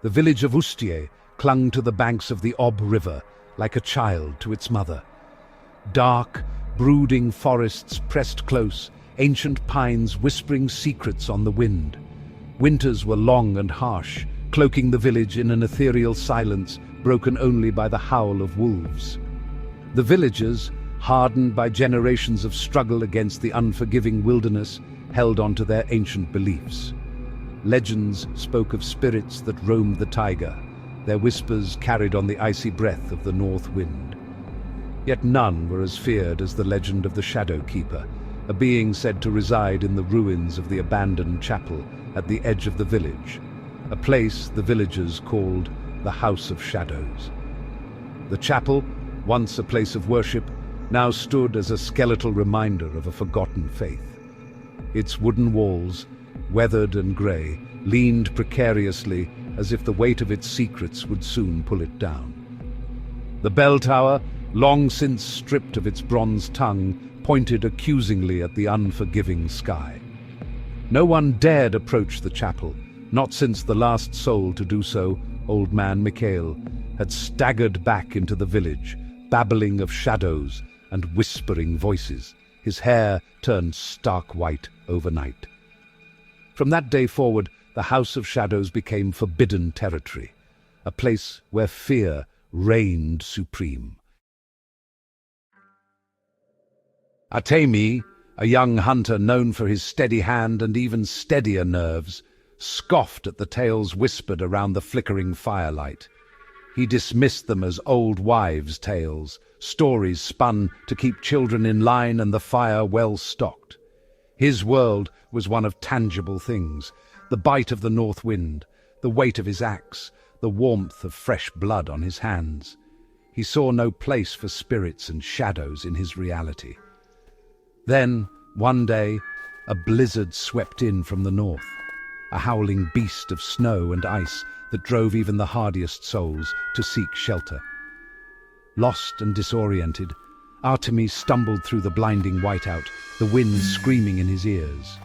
The village of Ustier clung to the banks of the Ob River like a child to its mother. Dark, brooding forests pressed close, ancient pines whispering secrets on the wind. Winters were long and harsh, cloaking the village in an ethereal silence broken only by the howl of wolves. The villagers, hardened by generations of struggle against the unforgiving wilderness, held on to their ancient beliefs. Legends spoke of spirits that roamed the taiga, their whispers carried on the icy breath of the north wind. Yet none were as feared as the legend of the Shadow Keeper, a being said to reside in the ruins of the abandoned chapel at the edge of the village, a place the villagers called the House of Shadows. The chapel, once a place of worship, now stood as a skeletal reminder of a forgotten faith. Its wooden walls, weathered and grey, leaned precariously as if the weight of its secrets would soon pull it down. The bell tower, long since stripped of its bronze tongue, pointed accusingly at the unforgiving sky. No one dared approach the chapel, not since the last soul to do so, old man Mikhail, had staggered back into the village, babbling of shadows and whispering voices, his hair turned stark white overnight. From that day forward, the House of Shadows became forbidden territory, a place where fear reigned supreme. Atemi, a young hunter known for his steady hand and even steadier nerves, scoffed at the tales whispered around the flickering firelight. He dismissed them as old wives' tales, stories spun to keep children in line and the fire well stocked. His world was one of tangible things, the bite of the north wind, the weight of his axe, the warmth of fresh blood on his hands. He saw no place for spirits and shadows in his reality. Then, one day, a blizzard swept in from the north, a howling beast of snow and ice that drove even the hardiest souls to seek shelter. Lost and disoriented, Artemis stumbled through the blinding whiteout, the wind screaming in his ears.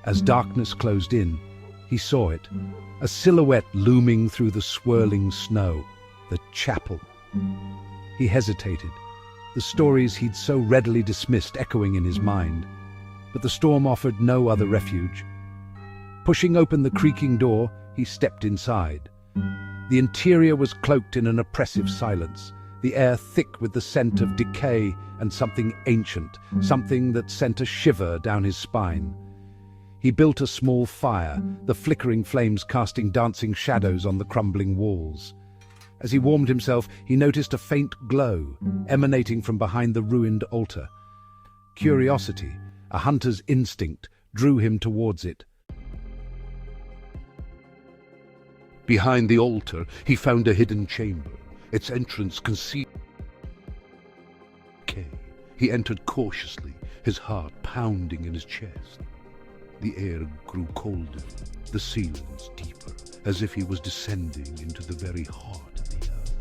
As darkness closed in, he saw it, a silhouette looming through the swirling snow, the chapel. He hesitated, the stories he'd so readily dismissed echoing in his mind, but the storm offered no other refuge. Pushing open the creaking door, he stepped inside. The interior was cloaked in an oppressive silence, the air thick with the scent of decay and something ancient, something that sent a shiver down his spine. He built a small fire, the flickering flames casting dancing shadows on the crumbling walls. As he warmed himself, he noticed a faint glow emanating from behind the ruined altar. Curiosity, a hunter's instinct, drew him towards it. Behind the altar, he found a hidden chamber, its entrance concealed. He entered cautiously, his heart pounding in his chest. The air grew colder, the ceilings deeper, as if he was descending into the very heart of the earth.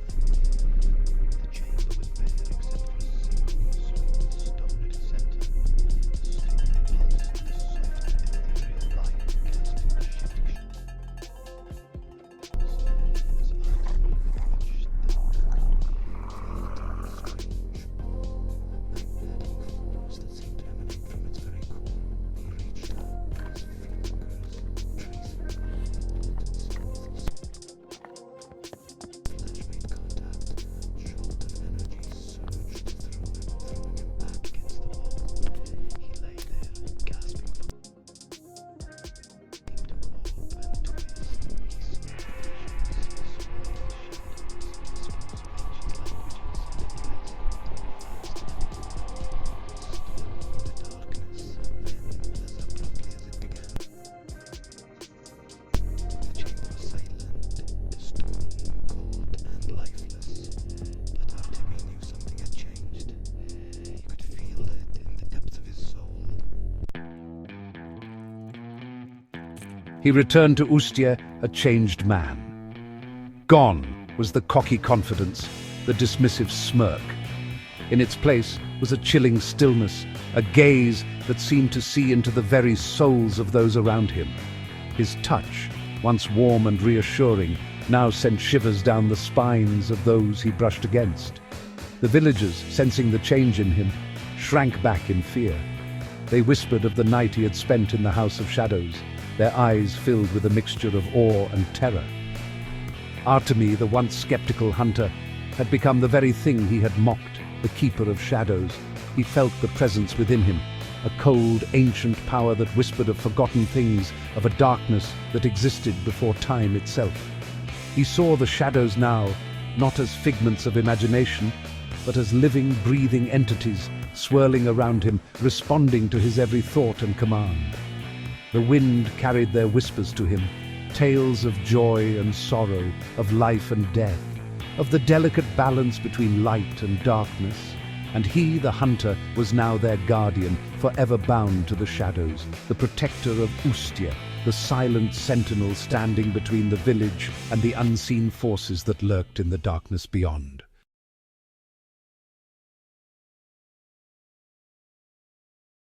The chamber was bare except for a single soft stone at its center. The stone pulsed with a soft, ethereal light, casting shifting He returned to Ustier a changed man. Gone was the cocky confidence, the dismissive smirk. In its place was a chilling stillness, a gaze that seemed to see into the very souls of those around him. His touch, once warm and reassuring, now sent shivers down the spines of those he brushed against. The villagers, sensing the change in him, shrank back in fear. They whispered of the night he had spent in the House of Shadows, their eyes filled with a mixture of awe and terror. Artemi, the once skeptical hunter, had become the very thing he had mocked, the keeper of shadows. He felt the presence within him, a cold, ancient power that whispered of forgotten things, of a darkness that existed before time itself. He saw the shadows now, not as figments of imagination, but as living, breathing entities swirling around him, responding to his every thought and command. The wind carried their whispers to him, tales of joy and sorrow, of life and death, of the delicate balance between light and darkness. And he, the hunter, was now their guardian, forever bound to the shadows, the protector of Ustia, the silent sentinel standing between the village and the unseen forces that lurked in the darkness beyond.